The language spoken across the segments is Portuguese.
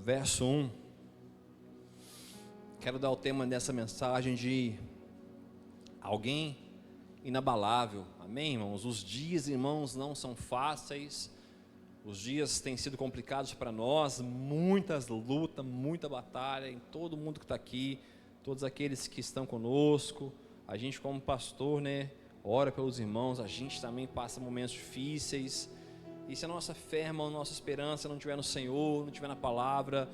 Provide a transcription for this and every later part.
verso 1. Quero dar o tema dessa mensagem de alguém inabalável. Amém, irmãos? Os dias, irmãos, não são fáceis. Os dias têm sido complicados para nós. Muitas lutas, muita batalha em todo mundo que está aqui. Todos aqueles que estão conosco. A gente como pastor, né, ora pelos irmãos. A gente também passa momentos difíceis. E se a nossa fé, irmão, nossa esperança não estiver no Senhor, não estiver na palavra,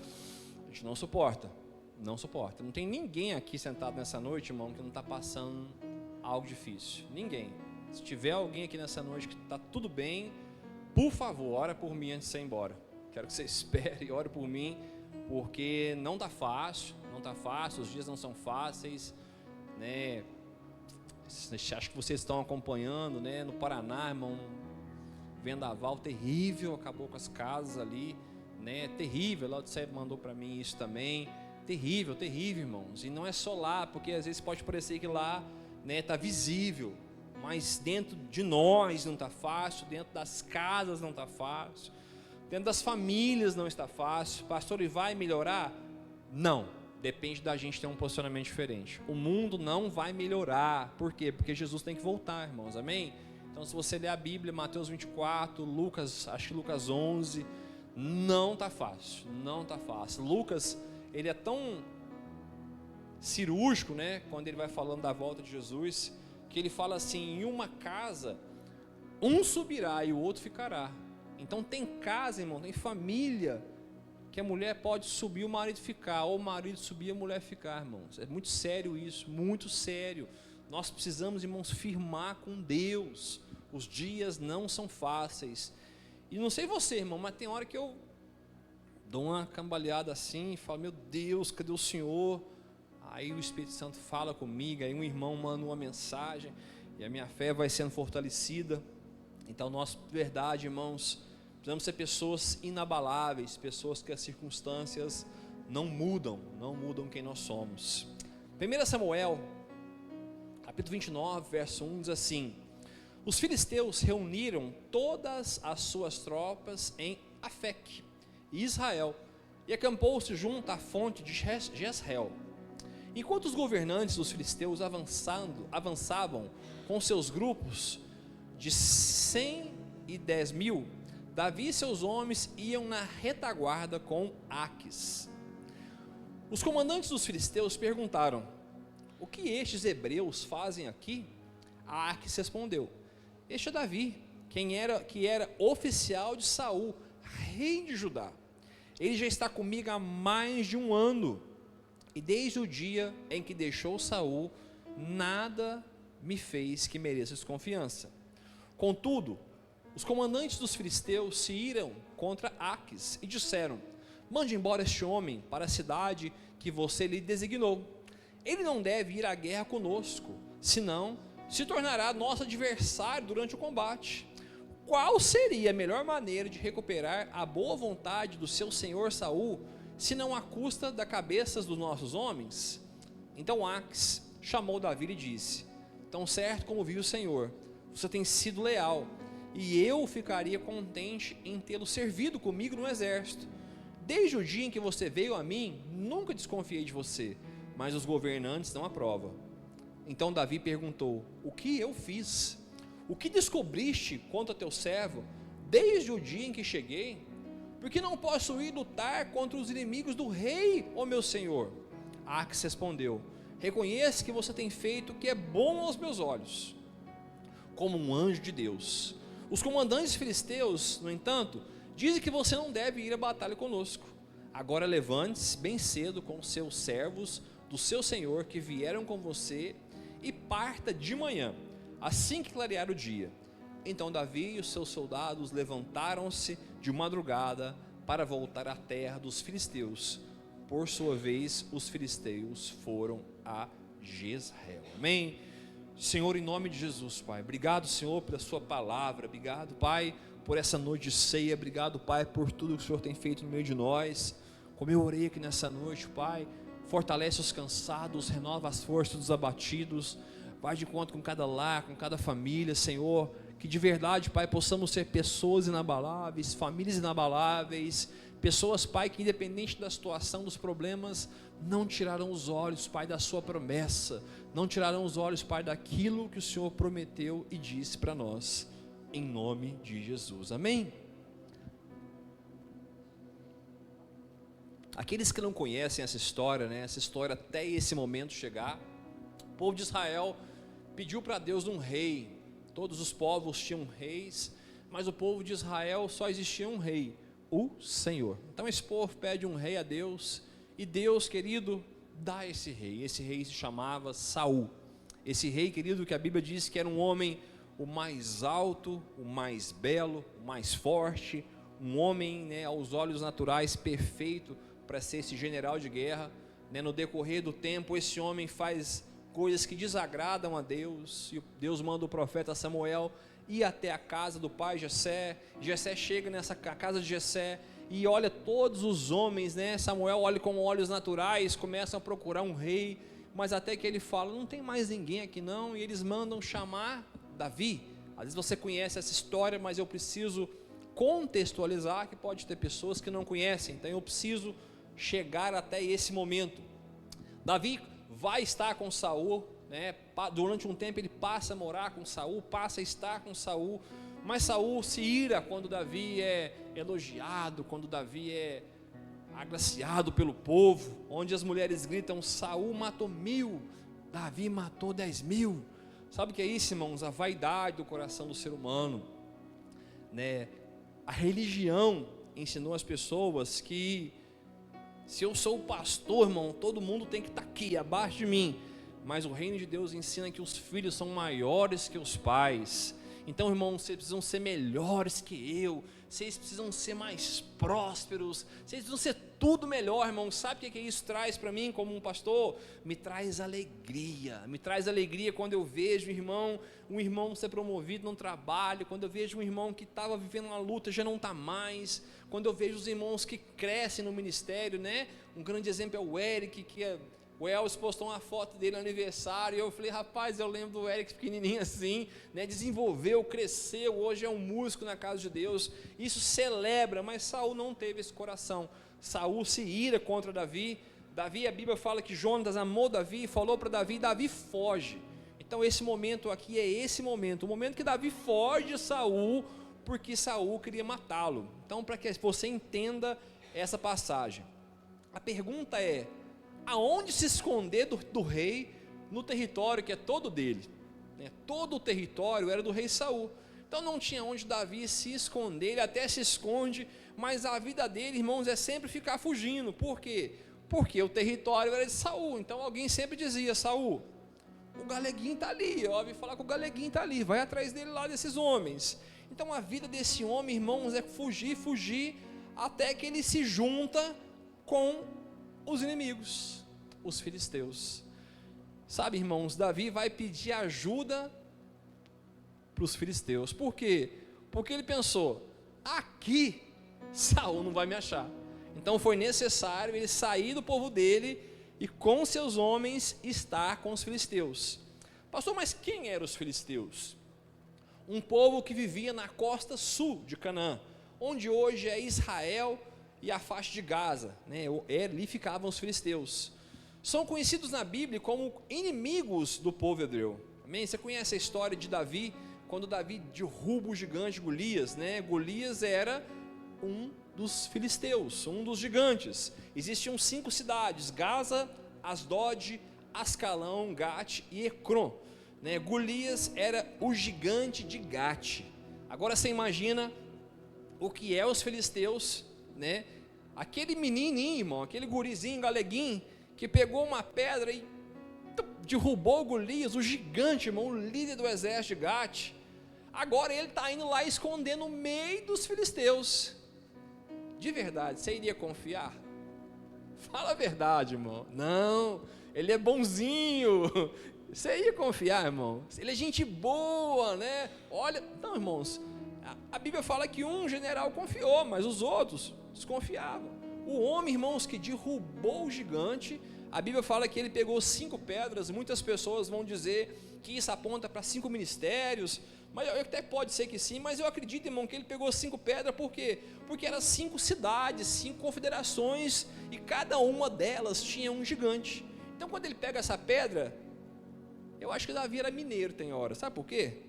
a gente não suporta. Não suporta. Não tem ninguém aqui sentado nessa noite, irmão, que não está passando algo difícil. Ninguém. Se tiver alguém aqui nessa noite que está tudo bem, por favor, ora por mim antes de você ir embora. Quero que você espere e ore por mim, porque não está fácil, os dias não são fáceis, né? Acho que vocês estão acompanhando, né? No Paraná, irmão, vendaval terrível, acabou com as casas ali, né? Terrível, lá você mandou para mim isso também. Terrível, terrível, irmãos. E não é só lá, porque às vezes pode parecer que lá, né, está visível, mas dentro de nós não está fácil, dentro das casas não está fácil, dentro das famílias não está fácil. Pastor, e vai melhorar? Não, depende da gente ter um posicionamento diferente. O mundo não vai melhorar. Por quê? Porque Jesus tem que voltar, irmãos, amém? Então se você ler a Bíblia, Mateus 24, Lucas, acho que Lucas 11, não está fácil, não está fácil. Lucas, ele é tão cirúrgico, né, quando ele vai falando da volta de Jesus, que ele fala assim: em uma casa, um subirá e o outro ficará. Então tem casa, irmão, tem família, que a mulher pode subir e o marido ficar, ou o marido subir e a mulher ficar, irmãos. É muito sério isso, muito sério. Nós precisamos, irmãos, firmar com Deus. Os dias não são fáceis. E não sei você, irmão, mas tem hora que eu dou uma cambaleada assim e falo: meu Deus, cadê o Senhor? Aí o Espírito Santo fala comigo, aí um irmão manda uma mensagem e a minha fé vai sendo fortalecida. Então nós, de verdade, irmãos, precisamos ser pessoas inabaláveis, pessoas que as circunstâncias não mudam quem nós somos. 1 Samuel, capítulo 29, verso 1, diz assim: os filisteus reuniram todas as suas tropas em Afec, Israel, e acampou-se junto à fonte de Jezreel. Enquanto os governantes dos filisteus avançavam com seus grupos de 110.000, Davi e seus homens iam na retaguarda com Aques. Os comandantes dos filisteus perguntaram: o que estes hebreus fazem aqui? Aques respondeu: este é Davi, que era oficial de Saul, rei de Judá. Ele já está comigo há mais de um ano, e desde o dia em que deixou Saul, nada me fez que mereça desconfiança. Contudo, os comandantes dos filisteus se iriam contra Aques e disseram: mande embora este homem para a cidade que você lhe designou. Ele não deve ir à guerra conosco, senão se tornará nosso adversário durante o combate. Qual seria a melhor maneira de recuperar a boa vontade do seu senhor Saul, se não à custa da cabeça dos nossos homens? Então Aques chamou Davi e disse: tão certo como vive o Senhor, você tem sido leal, e eu ficaria contente em tê-lo servido comigo no exército. Desde o dia em que você veio a mim, nunca desconfiei de você, mas os governantes não aprovam. Então Davi perguntou: o que eu fiz? O que descobriste contra teu servo desde o dia em que cheguei? Porque não posso ir lutar contra os inimigos do rei, ó meu senhor. Aques respondeu: reconheço que você tem feito o que é bom aos meus olhos, como um anjo de Deus. Os comandantes filisteus, no entanto, dizem que você não deve ir à batalha conosco. Agora levante-se bem cedo com os seus servos do seu senhor que vieram com você e parta de manhã, assim que clarear o dia. Então Davi e os seus soldados levantaram-se de madrugada para voltar à terra dos filisteus. Por sua vez, os filisteus foram a Jezreel. Amém? Senhor, em nome de Jesus, Pai, obrigado, Senhor, pela sua palavra. Obrigado, Pai, por essa noite de ceia. Obrigado, Pai, por tudo que o Senhor tem feito no meio de nós. Como eu orei aqui nessa noite, Pai, fortalece os cansados, renova as forças dos abatidos. Vai de encontro com cada lar, com cada família, Senhor. Que de verdade, Pai, possamos ser pessoas inabaláveis, famílias inabaláveis, Pessoas, Pai, que independente da situação, dos problemas, não tirarão os olhos, Pai, da sua promessa, não tirarão os olhos, Pai, daquilo que o Senhor prometeu e disse para nós, em nome de Jesus, amém? Aqueles que não conhecem essa história, né, essa história até esse momento chegar, o povo de Israel pediu para Deus um rei. Todos os povos tinham reis, mas o povo de Israel só existia um rei, o Senhor. Então esse povo pede um rei a Deus, e Deus, querido, dá esse rei. Esse rei se chamava Saul. Esse rei, querido, que a Bíblia diz que era um homem o mais alto, o mais belo, o mais forte, um homem, né, aos olhos naturais perfeito para ser esse general de guerra, né? No decorrer do tempo, esse homem faz coisas que desagradam a Deus, e Deus manda o profeta Samuel ir até a casa do pai Jessé. Jessé chega nessa casa de Jessé e olha todos os homens, né? Samuel olha com olhos naturais, começam a procurar um rei, mas até que ele fala, não tem mais ninguém aqui não, e eles mandam chamar Davi. Às vezes você conhece essa história, mas eu preciso contextualizar, que pode ter pessoas que não conhecem, então eu preciso chegar até esse momento. Davi vai estar com Saul, né? Durante um tempo ele passa a morar com Saul, passa a estar com Saul, mas Saul se ira quando Davi é elogiado, quando Davi é agraciado pelo povo, onde as mulheres gritam, Saul matou 1000, Davi matou 10.000. Sabe o que é isso, irmãos? A vaidade do coração do ser humano, né? A religião ensinou as pessoas que se eu sou o pastor, irmão, todo mundo tem que estar aqui, abaixo de mim. Mas o reino de Deus ensina que os filhos são maiores que os pais. Então, irmãos, vocês precisam ser melhores que eu. Vocês precisam ser mais prósperos. Vocês precisam ser tudo melhor, irmão. Sabe o que isso traz para mim como um pastor? Me traz alegria. Me traz alegria quando eu vejo um irmão ser promovido no trabalho. Quando eu vejo um irmão que estava vivendo uma luta, já não está mais. Quando eu vejo os irmãos que crescem no ministério, né? Um grande exemplo é o Eric, o Elvis postou uma foto dele no aniversário, e eu falei, rapaz, eu lembro do Eric pequenininho assim, né? Desenvolveu, cresceu, hoje é um músico na casa de Deus. Isso celebra, mas Saul não teve esse coração. Saul se ira contra Davi. Davi, a Bíblia fala que Jonatas amou Davi e falou para Davi, Davi foge. Então esse momento aqui é esse momento, o momento que Davi foge de Saul, porque Saul queria matá-lo. Então, para que você entenda essa passagem, a pergunta é, aonde se esconder do rei no território que é todo dele, né? Todo o território era do rei Saul, então não tinha onde Davi se esconder. Ele até se esconde, mas a vida dele, irmãos, é sempre ficar fugindo. Por quê? Porque o território era de Saul. Então alguém sempre dizia, Saul, o galeguinho está ali, eu ouvi falar que o galeguinho está ali, vai atrás dele lá, desses homens. Então a vida desse homem, irmãos, é fugir, até que ele se junta com os inimigos, os filisteus. Sabe, irmãos, Davi vai pedir ajuda para os filisteus. Por quê? Porque ele pensou, aqui Saul não vai me achar. Então foi necessário ele sair do povo dele e com seus homens estar com os filisteus. Pastor, mas quem eram os filisteus? Um povo que vivia na costa sul de Canaã, onde hoje é Israel e a faixa de Gaza, né? Ali ficavam os filisteus. São conhecidos na Bíblia como inimigos do povo hebreu. Amém? Você conhece a história de Davi, quando Davi derruba o gigante Golias, né? Golias era um dos filisteus, um dos gigantes. Existiam 5 cidades: Gaza, Asdod, Ascalão, Gate e Ecrom, né? Golias era o gigante de Gate. Agora você imagina o que é os filisteus, né? Aquele menininho, irmão, aquele gurizinho, galeguinho, que pegou uma pedra e derrubou Golias, o gigante, irmão, o líder do exército de Gate. Agora ele está indo lá esconder no meio dos filisteus. De verdade, você iria confiar? Fala a verdade, irmão. Não, ele é bonzinho. Você ia confiar, irmão? Ele é gente boa, né? Olha, não, irmãos, a Bíblia fala que um general confiou, mas os outros desconfiavam. O homem, irmãos, que derrubou o gigante, a Bíblia fala que ele pegou 5 pedras. Muitas pessoas vão dizer que isso aponta para 5 ministérios, Mas até pode ser que sim, mas eu acredito, irmão, que ele pegou 5 pedras, por quê? Porque eram 5 cidades, 5 confederações, e cada uma delas tinha um gigante. Então quando ele pega essa pedra, eu acho que Davi era mineiro, tem hora, sabe por quê?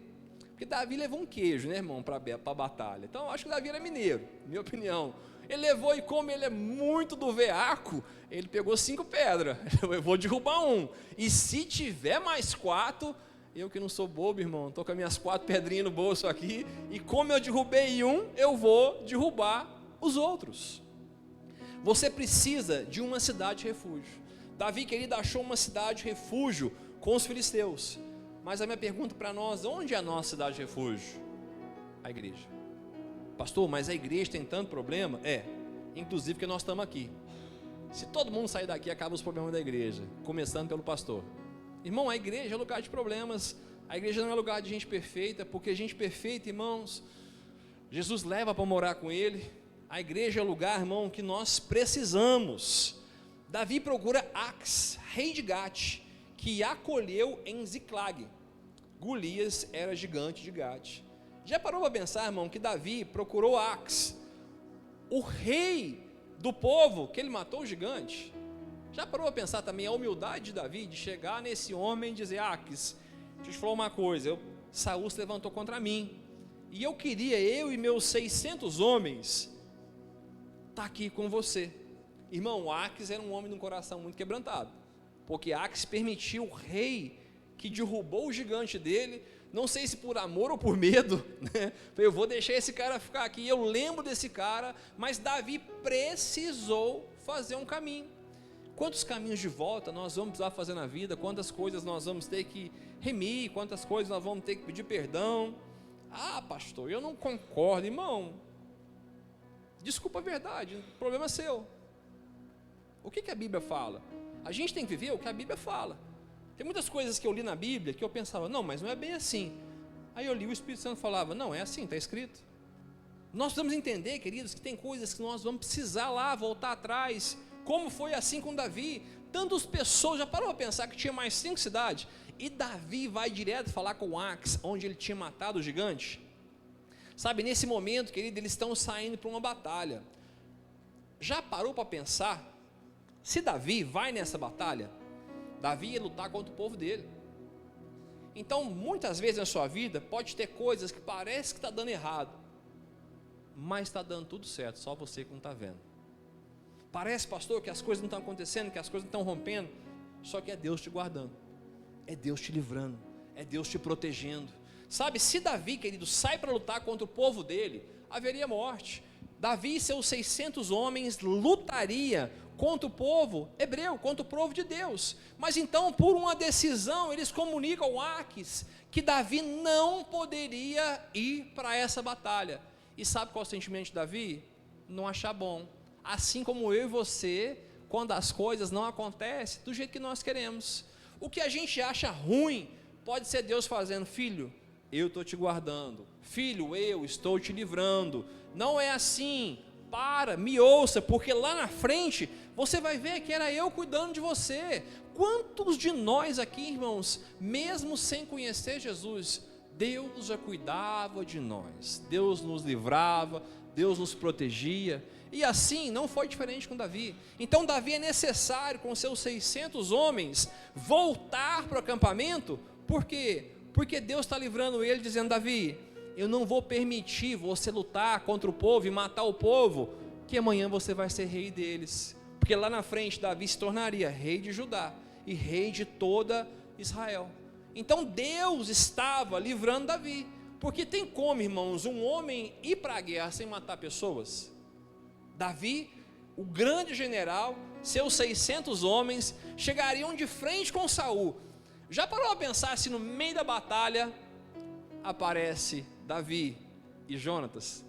Porque Davi levou um queijo, né, irmão, para a batalha. Então eu acho que Davi era mineiro, minha opinião. Ele levou, e como ele é muito do veaco, ele pegou 5 pedras, eu vou derrubar um, e se tiver mais 4, eu que não sou bobo, irmão, estou com as minhas 4 pedrinhas no bolso aqui, e como eu derrubei um, eu vou derrubar os outros. Você precisa de uma cidade refúgio. Davi, querido, achou uma cidade refúgio com os filisteus. Mas a minha pergunta para nós, onde é a nossa cidade refúgio? A igreja. Pastor, mas a igreja tem tanto problema? Inclusive que nós estamos aqui. Se todo mundo sair daqui, acaba os problemas da igreja, começando pelo pastor. Irmão, a igreja é lugar de problemas, a igreja não é lugar de gente perfeita, porque gente perfeita, irmãos, Jesus leva para morar com ele. A igreja é o lugar, irmão, que nós precisamos. Davi procura Ax, rei de Gate, que acolheu em Ziclag. Golias era gigante de Gate. Já parou para pensar, irmão, que Davi procurou Ax, o rei do povo, que ele matou o gigante? Já parou para pensar também a humildade de Davi, de chegar nesse homem e dizer: Ax, deixa eu te falar uma coisa, Saul se levantou contra mim, e eu queria, eu e meus 600 homens, estar aqui com você. Irmão, Ax era um homem de um coração muito quebrantado, porque Ax permitiu o rei que derrubou o gigante dele, não sei se por amor ou por medo, né? Eu vou deixar esse cara ficar aqui, eu lembro desse cara, mas Davi precisou fazer um caminho. Quantos caminhos de volta nós vamos precisar fazer na vida, quantas coisas nós vamos ter que remir, quantas coisas nós vamos ter que pedir perdão. Pastor, eu não concordo, irmão, desculpa a verdade, o problema é seu. O que a Bíblia fala? A gente tem que viver o que a Bíblia fala. Tem muitas coisas que eu li na Bíblia que eu pensava, não, mas não é bem assim. Aí eu li, o Espírito Santo falava, não, é assim, está escrito. Nós precisamos entender, queridos, que tem coisas que nós vamos precisar lá, voltar atrás, como foi assim com Davi. Tantas pessoas, já parou a pensar que tinha mais 5 cidades, e Davi vai direto falar com Ax, onde ele tinha matado o gigante. Sabe, nesse momento, querido, eles estão saindo para uma batalha. Já parou para pensar, se Davi vai nessa batalha, Davi ia lutar contra o povo dele. Então, muitas vezes na sua vida, pode ter coisas que parece que está dando errado, mas está dando tudo certo, só você que não está vendo. Parece, pastor, que as coisas não estão acontecendo, que as coisas não estão rompendo, só que é Deus te guardando, é Deus te livrando, é Deus te protegendo. Sabe, se Davi, querido, sai para lutar contra o povo dele, haveria morte. Davi e seus 600 homens lutaria contra o povo hebreu, contra o povo de Deus. Mas então, por uma decisão, eles comunicam ao Ax que Davi não poderia ir para essa batalha. E sabe qual é o sentimento de Davi? Não achar bom. Assim como eu e você, quando as coisas não acontecem do jeito que nós queremos. O que a gente acha ruim, pode ser Deus fazendo: filho, eu estou te guardando. Filho, eu estou te livrando. Não é assim. Me ouça, porque lá na frente você vai ver que era eu cuidando de você. Quantos de nós aqui, irmãos, mesmo sem conhecer Jesus, Deus já cuidava de nós, Deus nos livrava, Deus nos protegia, e assim não foi diferente com Davi. Então Davi é necessário, com seus 600 homens, voltar para o acampamento. Por quê? Porque Deus está livrando ele, dizendo: Davi, eu não vou permitir você lutar contra o povo e matar o povo, que amanhã você vai ser rei deles. Porque lá na frente Davi se tornaria rei de Judá e rei de toda Israel. Então Deus estava livrando Davi. Porque tem como, irmãos, um homem ir para a guerra sem matar pessoas? Davi, o grande general, seus 600 homens, chegariam de frente com Saul. Já parou a pensar se no meio da batalha aparece Davi e Jonatas?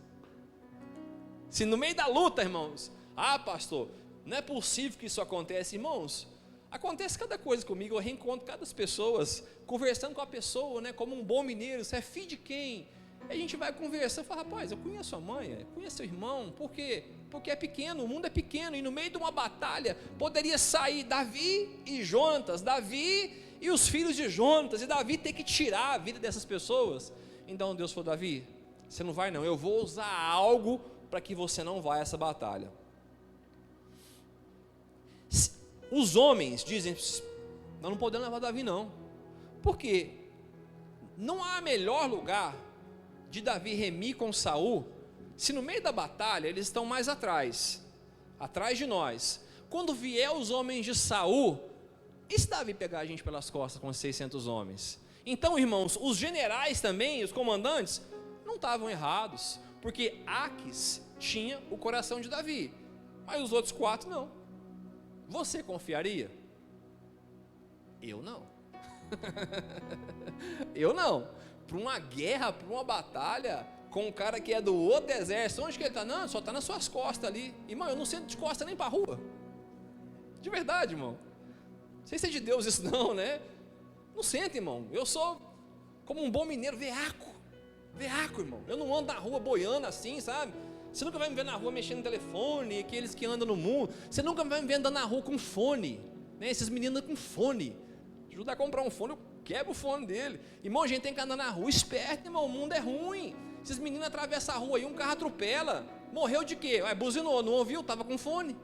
Se no meio da luta, irmãos, pastor, não é possível que isso aconteça. Irmãos, acontece cada coisa comigo, eu reencontro cada pessoas, conversando com a pessoa, né, como um bom mineiro: você é filho de quem? A gente vai conversando e fala: rapaz, eu conheço sua mãe, eu conheço seu irmão. Por quê? Porque é pequeno, o mundo é pequeno, e no meio de uma batalha, poderia sair Davi e Jonatas, Davi e os filhos de Jonatas, e Davi ter que tirar a vida dessas pessoas. Então Deus falou: Davi, você não vai não, eu vou usar algo para que você não vá a essa batalha. Os homens dizem: nós não podemos levar Davi não, porque não há melhor lugar de Davi remir com Saul, se no meio da batalha eles estão mais atrás de nós. Quando vier os homens de Saul, e se Davi pegar a gente pelas costas com 600 homens? Então, irmãos, os generais também, os comandantes, não estavam errados, porque Aquis tinha o coração de Davi, mas os outros 4 não. Você confiaria? Eu não. Eu não. Para uma guerra, para uma batalha, com um cara que é do outro exército, onde que ele está? Não, só está nas suas costas ali. Irmão, eu não sento de costas nem para a rua. De verdade, irmão. Não sei se é de Deus isso não, né? Não sento, irmão. Eu sou como um bom mineiro, veaco, irmão. Eu não ando na rua boiando assim, sabe? Você nunca vai me ver na rua mexendo no telefone, aqueles que andam no mundo. Você nunca vai me ver andando na rua com fone, né? Esses meninos andam com fone. Ajuda a comprar um fone, eu quebro o fone dele. Irmão, a gente tem que andar na rua esperto, irmão. O mundo é ruim. Esses meninos atravessam a rua aí, um carro atropela. Morreu de quê? Buzinou, não ouviu? Estava com fone.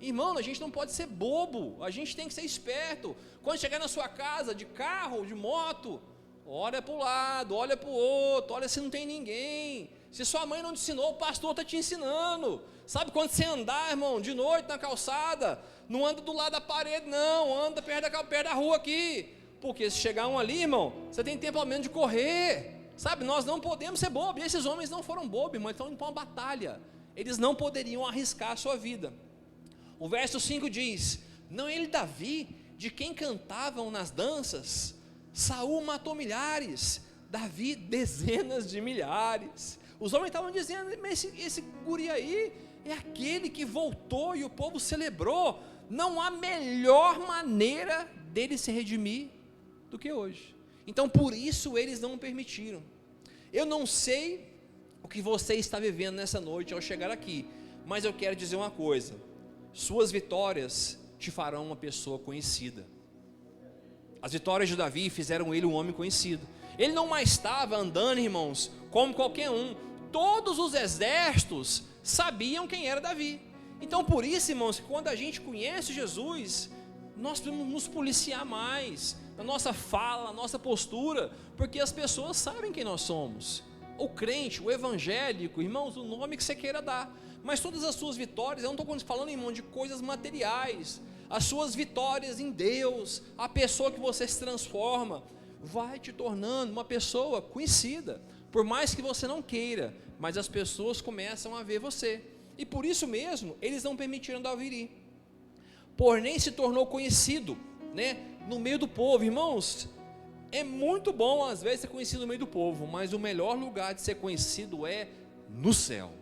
Irmão, a gente não pode ser bobo, a gente tem que ser esperto. Quando chegar na sua casa, de carro, de moto, olha para o lado, olha para o outro, olha se não tem ninguém. Se sua mãe não te ensinou, o pastor está te ensinando. Sabe quando você andar, irmão, de noite na calçada, não anda do lado da parede não, anda perto da rua aqui. Porque se chegar um ali, irmão, você tem tempo ao menos de correr. Sabe, nós não podemos ser bobos, e esses homens não foram bobos, irmão, estão indo para uma batalha. Eles não poderiam arriscar a sua vida. O verso 5 diz: não é ele Davi, de quem cantavam nas danças? Saul matou milhares, Davi dezenas de milhares. Os homens estavam dizendo: mas esse guri aí é aquele que voltou e o povo celebrou. Não há melhor maneira dele se redimir do que hoje. Então por isso eles não permitiram. Eu não sei o que você está vivendo nessa noite ao chegar aqui, mas eu quero dizer uma coisa: suas vitórias te farão uma pessoa conhecida. As vitórias de Davi fizeram ele um homem conhecido. Ele não mais estava andando, irmãos, como qualquer um. Todos os exércitos sabiam quem era Davi. Então por isso, irmãos, quando a gente conhece Jesus, nós precisamos nos policiar mais na nossa fala, na nossa postura, porque as pessoas sabem quem nós somos. O crente, o evangélico, irmãos, o nome que você queira dar. Mas todas as suas vitórias, eu não estou falando, irmão, de coisas materiais. As suas vitórias em Deus, a pessoa que você se transforma, vai te tornando uma pessoa conhecida. Por mais que você não queira, mas as pessoas começam a ver você. E por isso mesmo, eles não permitiram Davi ir. Porém se tornou conhecido, né, no meio do povo. Irmãos, é muito bom às vezes ser conhecido no meio do povo, mas o melhor lugar de ser conhecido é no céu.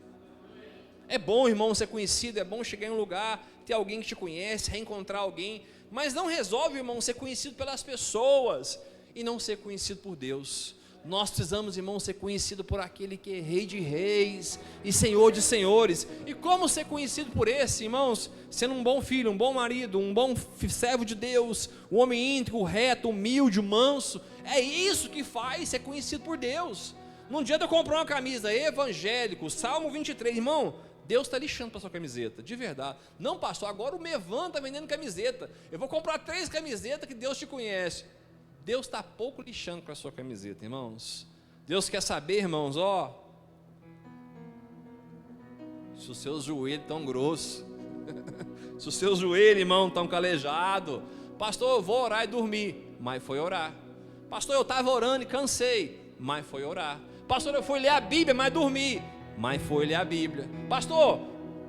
É bom, irmão, ser conhecido, é bom chegar em um lugar, ter alguém que te conhece, reencontrar alguém, mas não resolve, irmão, ser conhecido pelas pessoas e não ser conhecido por Deus. Nós precisamos, irmão, ser conhecido por aquele que é Rei de Reis e Senhor de Senhores. E como ser conhecido por esse, irmãos? Sendo um bom filho, um bom marido, um bom servo de Deus, um homem íntegro, reto, humilde, manso. É isso que faz ser conhecido por Deus. Não adianta eu comprar uma camisa evangélico, Salmo 23, irmão, Deus está lixando para sua camiseta, de verdade. Não, pastor, agora o Mevan está vendendo camiseta, eu vou comprar 3 camisetas que Deus te conhece. Deus está pouco lixando com a sua camiseta, irmãos. Deus quer saber, irmãos, se os seus joelhos estão grossos, se os seus joelhos, irmão, estão calejados. Pastor, eu vou orar e dormir, mas foi orar. Pastor, eu estava orando e cansei, mas foi orar. Pastor, eu fui ler a Bíblia, mas dormi, mas foi ler a Bíblia. Pastor,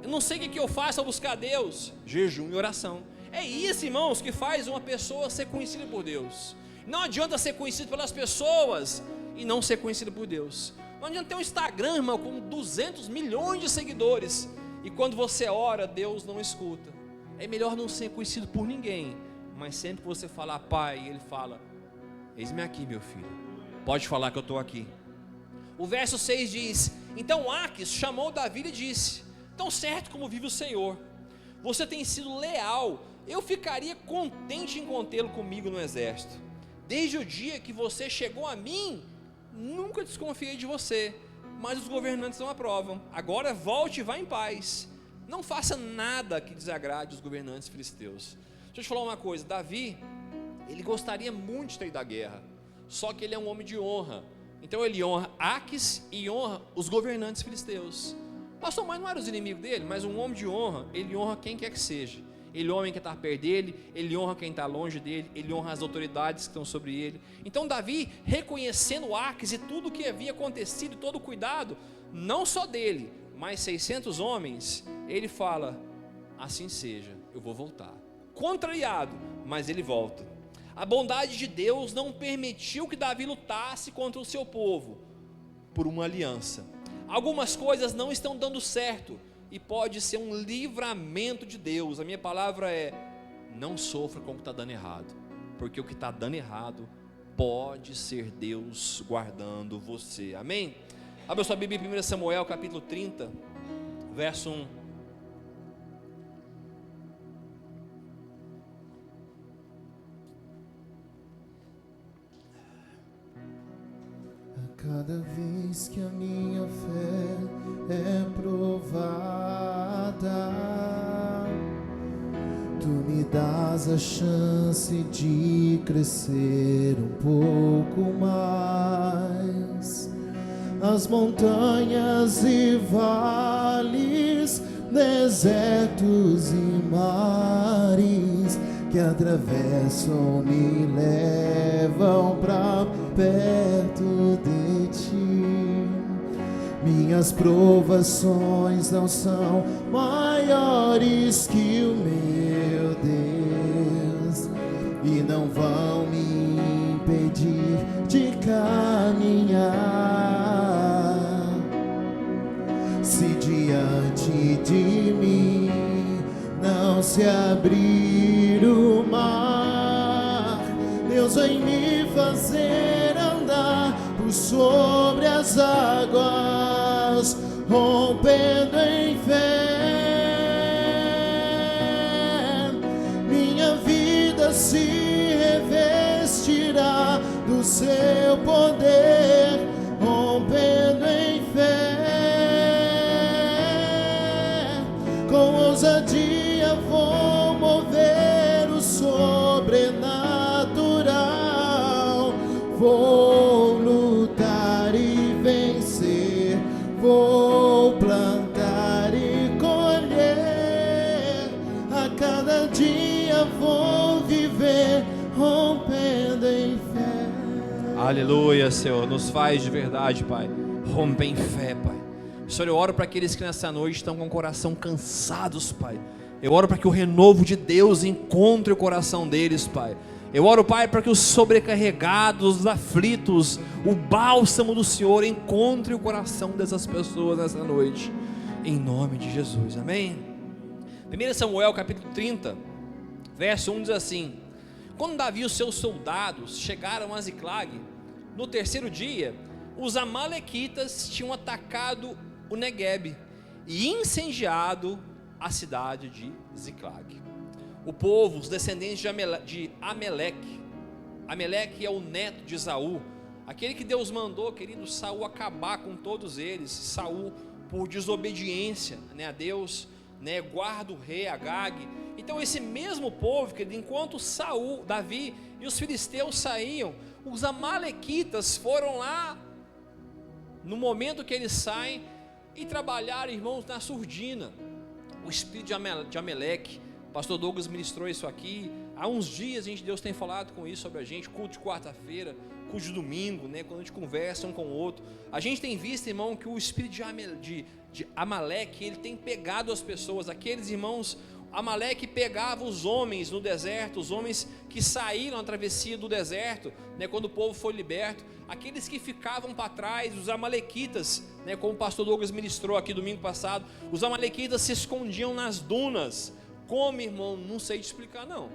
eu não sei o que eu faço ao buscar Deus. Jejum e oração. É isso, irmãos, que faz uma pessoa ser conhecida por Deus. Não adianta ser conhecido pelas pessoas e não ser conhecido por Deus. Não adianta ter um Instagram, irmão, com 200 milhões de seguidores e quando você ora, Deus não escuta. É melhor não ser conhecido por ninguém, mas sempre que você falar Pai, Ele fala: eis-me aqui, meu filho, pode falar que eu estou aqui. O verso 6 diz: então Aquis chamou Davi e disse: tão certo como vive o Senhor, você tem sido leal, eu ficaria contente em contê-lo comigo no exército. Desde o dia que você chegou a mim, nunca desconfiei de você, mas os governantes não aprovam. Agora volte e vá em paz. Não faça nada que desagrade os governantes filisteus. Deixa eu te falar uma coisa, Davi, ele gostaria muito de ter ido à guerra, só que ele é um homem de honra. Então ele honra Aques e honra os governantes filisteus. Pastor, mas não eram os inimigos dele? Mas um homem de honra, ele honra quem quer que seja. Ele honra quem está perto dele, ele honra quem está longe dele, ele honra as autoridades que estão sobre ele. Então Davi, reconhecendo Aques e tudo o que havia acontecido, todo o cuidado, não só dele, mas 600 homens, ele fala, assim seja, eu vou voltar. Contrariado, mas ele volta. A bondade de Deus não permitiu que Davi lutasse contra o seu povo, por uma aliança. Algumas coisas não estão dando certo, e pode ser um livramento de Deus. A minha palavra é, não sofra com o que está dando errado, porque o que está dando errado, pode ser Deus guardando você, amém? Abra sua Bíblia em 1 Samuel capítulo 30, verso 1. Cada vez que a minha fé é provada, tu me dás a chance de crescer um pouco mais. As montanhas e vales, desertos e mares que atravessam me levam pra perto de ti. Minhas provações não são maiores que o meu Deus e não vão me impedir de caminhar. Se diante de mim não se abrir o mar, Deus vai me fazer andar por sobre as águas, rompendo em fé. Minha vida se revestirá do seu poder, rompendo em fé. Com ousadia vou mover o sobrenatural. Vou lutar e vencer, vou plantar e colher. A cada dia vou viver, rompendo em fé. Aleluia, Senhor, nos faz de verdade, Pai, romper em fé, Pai. Senhor, eu oro para aqueles que nessa noite estão com o coração cansados, Pai. Eu oro para que o renovo de Deus encontre o coração deles, Pai. Eu oro, Pai, para que os sobrecarregados, os aflitos, o bálsamo do Senhor encontre o coração dessas pessoas nessa noite, em nome de Jesus, amém? 1 Samuel capítulo 30, verso 1 diz assim: quando Davi e os seus soldados chegaram a Ziclag, no terceiro dia, os amalequitas tinham atacado o Neguebe e incendiado a cidade de Ziclag. O povo, os descendentes de Ameleque é o neto de Esaú, aquele que Deus mandou, querido, Saul acabar com todos eles. Saul, por desobediência, a Deus, guarda o rei Agag. Então esse mesmo povo, querido, enquanto Saul, Davi e os filisteus saíam, os amalequitas foram lá, no momento que eles saem, e trabalharam, irmãos, na surdina. O espírito de Ameleque, o pastor Douglas ministrou isso aqui, há uns dias Deus tem falado com isso sobre a gente, culto de quarta-feira, culto de domingo, quando a gente conversa um com o outro, a gente tem visto, irmão, que o espírito de Amaleque, ele tem pegado as pessoas, aqueles irmãos. Amaleque pegava os homens no deserto, os homens que saíram na travessia do deserto, quando o povo foi liberto, aqueles que ficavam para trás, os amalequitas, como o pastor Douglas ministrou aqui domingo passado, os amalequitas se escondiam nas dunas. Como, irmão? Não sei te explicar não.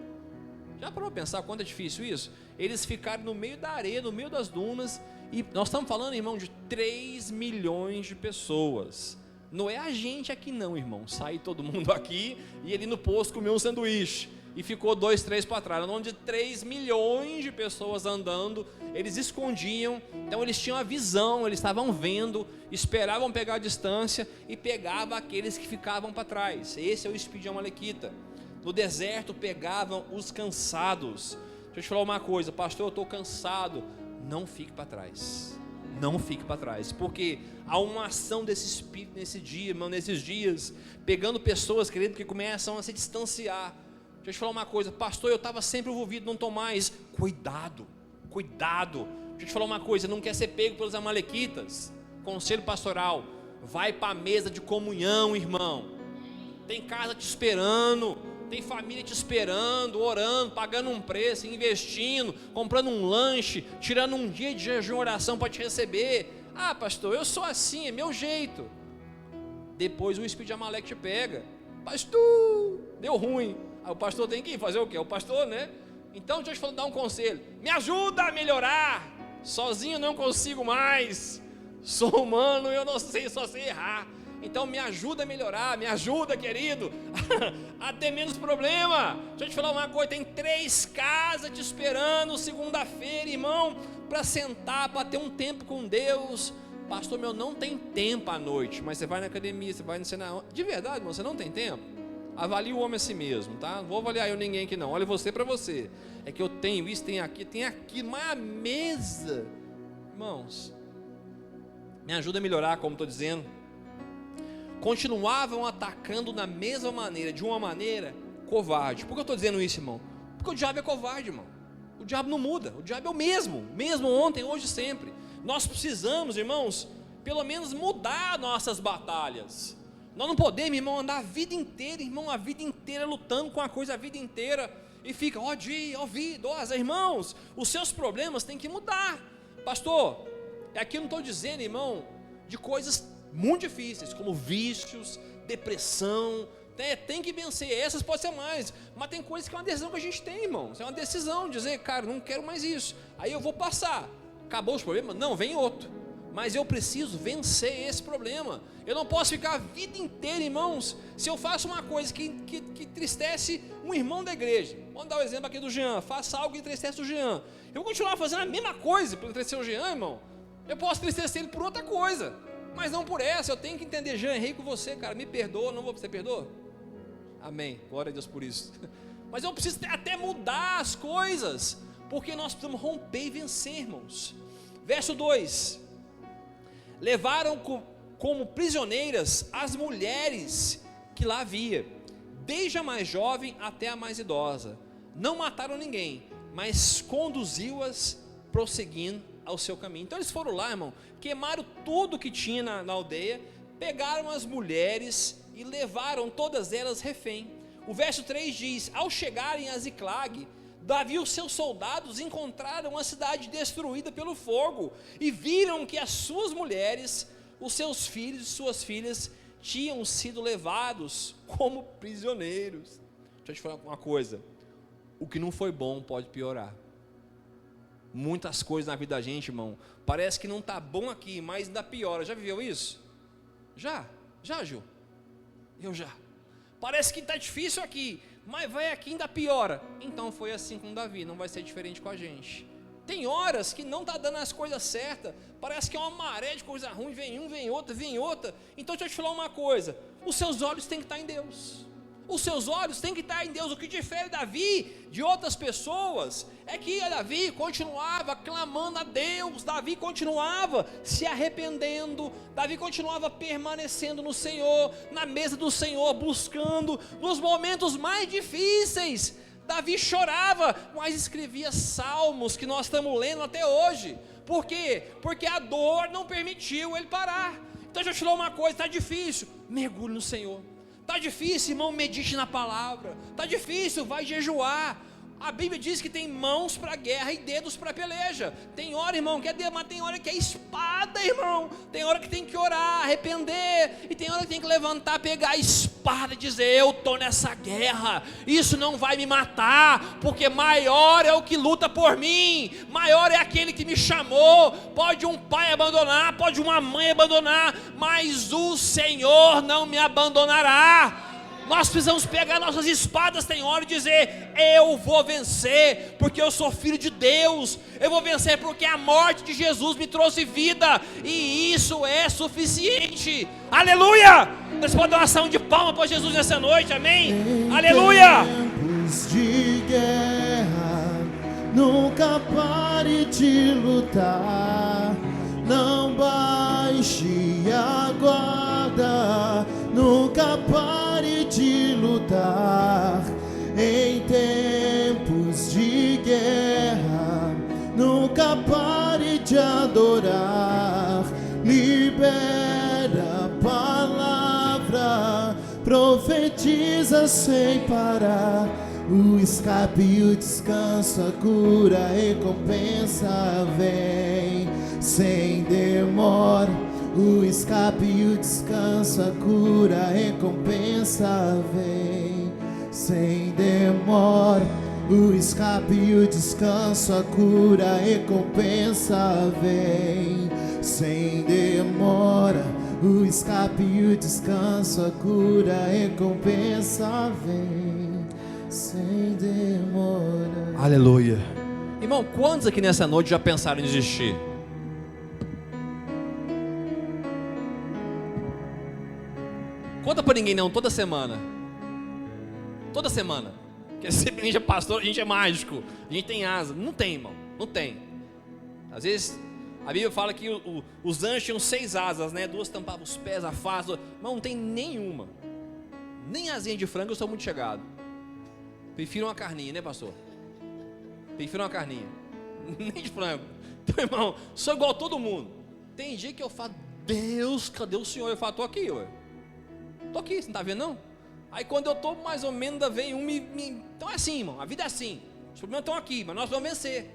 Já parou para pensar quanto é difícil isso? Eles ficaram no meio da areia, no meio das dunas, e nós estamos falando, irmão, de 3 milhões de pessoas. Não é a gente aqui não, irmão, sair todo mundo aqui e ali no posto comer um sanduíche e ficou 2, 3 para trás. Onde 3 milhões de pessoas andando, eles escondiam, então eles tinham a visão, eles estavam vendo, esperavam pegar a distância e pegavam aqueles que ficavam para trás. Esse é o espírito de Amalequita. No deserto pegavam os cansados. Deixa eu te falar uma coisa, pastor, eu estou cansado. Não fique para trás. Não fique para trás, porque há uma ação desse espírito nesse dia, irmão, nesses dias, pegando pessoas, querido, que começam a se distanciar. Deixa eu te falar uma coisa, pastor, eu estava sempre envolvido, não estou mais. Cuidado, cuidado. Deixa eu te falar uma coisa, não quer ser pego pelos amalequitas? Conselho pastoral, vai para a mesa de comunhão, irmão. Tem casa te esperando, tem família te esperando, orando, pagando um preço, investindo, comprando um lanche, tirando um dia de jejum e oração para te receber. Ah, pastor, eu sou assim, é meu jeito. Depois o espírito de Amaleque te pega. Pastor, deu ruim. Aí o pastor tem que ir fazer o quê? O pastor, né? Então deixa eu te dar um conselho. Me ajuda a melhorar. Sozinho eu não consigo mais. Sou humano e eu não sei, só sei errar. Então me ajuda a melhorar, me ajuda, querido, a ter menos problema. Deixa eu te falar uma coisa, tem 3 casas te esperando segunda-feira, irmão, para sentar, para ter um tempo com Deus. Pastor, meu, não tem tempo à noite, mas você vai na academia, você vai no cenário. De verdade, irmão, você não tem tempo? Avalie o homem a si mesmo, tá? Não vou avaliar eu ninguém aqui não, olha você para você. É que eu tenho isso, tem aqui, mas a mesa, irmãos, me ajuda a melhorar, como estou dizendo. Continuavam atacando da mesma maneira, de uma maneira covarde. Por que eu estou dizendo isso, irmão? Porque o diabo é covarde, irmão. O diabo não muda, o diabo é o mesmo ontem, hoje, sempre. Nós precisamos, irmãos, pelo menos mudar nossas batalhas. Nós não podemos, irmão, andar a vida inteira, irmão, a vida inteira lutando com a coisa a vida inteira e fica, ó dia, ó vida, ó, irmãos, os seus problemas têm que mudar. Pastor, aqui eu não estou dizendo, irmão, de coisas muito difíceis, como vícios, depressão, tem que vencer, essas podem ser mais, mas tem coisas que é uma decisão que a gente tem, irmão, é uma decisão, dizer, cara, não quero mais isso, aí eu vou passar, acabou os problemas? Não, vem outro, mas eu preciso vencer esse problema, eu não posso ficar a vida inteira, irmãos, se eu faço uma coisa que entristece um irmão da igreja, vamos dar o exemplo aqui do Jean, faça algo que entristece o Jean, eu vou continuar fazendo a mesma coisa para entristecer o Jean, irmão, eu posso entristecer ele por outra coisa, mas não por essa. Eu tenho que entender, Jean, errei com você, cara, me perdoa, não vou, você perdoa? Amém, glória a Deus por isso. Mas eu preciso até mudar as coisas, porque nós precisamos romper e vencer, irmãos. Verso 2: levaram como prisioneiras as mulheres que lá havia, desde a mais jovem até a mais idosa. Não mataram ninguém, mas conduziu-as prosseguindo ao seu caminho. Então eles foram lá, irmão, queimaram tudo que tinha na aldeia, pegaram as mulheres e levaram todas elas refém. O verso 3 diz: ao chegarem a Ziclag, Davi e os seus soldados encontraram a cidade destruída pelo fogo e viram que as suas mulheres, os seus filhos e suas filhas tinham sido levados como prisioneiros. Deixa eu te falar uma coisa, o que não foi bom pode piorar. Muitas coisas na vida da gente, irmão, parece que não está bom aqui, mas ainda piora. Já viveu isso? Já, Gil? Eu já. Parece que está difícil aqui, mas vai aqui e ainda piora. Então foi assim com Davi, não vai ser diferente com a gente. Tem horas que não está dando as coisas certas, parece que é uma maré de coisa ruim, vem um, vem outra. Então deixa eu te falar uma coisa, os seus olhos têm que estar em Deus. Os seus olhos têm que estar em Deus. O que difere Davi de outras pessoas é que Davi continuava clamando a Deus, Davi continuava se arrependendo, Davi continuava permanecendo no Senhor, na mesa do Senhor, buscando. Nos momentos mais difíceis, Davi chorava, mas escrevia salmos que nós estamos lendo até hoje. Por quê? Porque a dor não permitiu ele parar. Então deixa eu te falar uma coisa, está difícil, mergulhe no Senhor. Está difícil, irmão, medite na palavra. Está difícil, vai jejuar. A Bíblia diz que tem mãos para guerra e dedos para peleja. Tem hora, irmão, que é dedo, mas tem hora que é espada, irmão. Tem hora que tem que orar, arrepender. E tem hora que tem que levantar, pegar a espada e dizer: eu estou nessa guerra. Isso não vai me matar, porque maior é o que luta por mim. Maior é aquele que me chamou. Pode um pai abandonar, pode uma mãe abandonar, mas o Senhor não me abandonará. Nós precisamos pegar nossas espadas, tem hora, e dizer: eu vou vencer, porque eu sou filho de Deus. Eu vou vencer porque a morte de Jesus me trouxe vida, e isso é suficiente. Aleluia! Nós podemos dar uma ação de palma para Jesus nessa noite, amém? Aleluia! Tempos de guerra, nunca pare de lutar. Não baixe a guarda, nunca pare de lutar. Em tempos de guerra, nunca pare de adorar. Libera a palavra, profetiza sem parar. O escape e o descanso, a cura, a recompensa vem sem demora. O escape e o descanso, a cura, a recompensa vem sem demora. O escape e o descanso, a cura, a recompensa vem sem demora. O escape e o descanso, a cura, a recompensa vem sem demora. Aleluia. Irmão, quantos aqui nessa noite já pensaram em desistir? Conta pra ninguém não, toda semana. Toda semana. Porque sempre a gente é pastor, a gente é mágico, a gente tem asa. Não tem, irmão, não tem. Às vezes a Bíblia fala que os anjos tinham 6 asas, né? 2 tampavam os pés, a face, mas não tem nenhuma. Nem asinha de frango, eu sou muito chegado. Prefiro uma carninha, né, pastor? Prefiro uma carninha. Nem de frango. Então, irmão, sou igual a todo mundo. Tem dia que eu falo: Deus, cadê o Senhor? Eu falo: tô aqui, ué. Tô aqui, você não tá vendo não? Aí quando eu tô mais ou menos, ainda vem Então é assim, irmão, a vida é assim. Os problemas estão aqui, mas nós vamos vencer.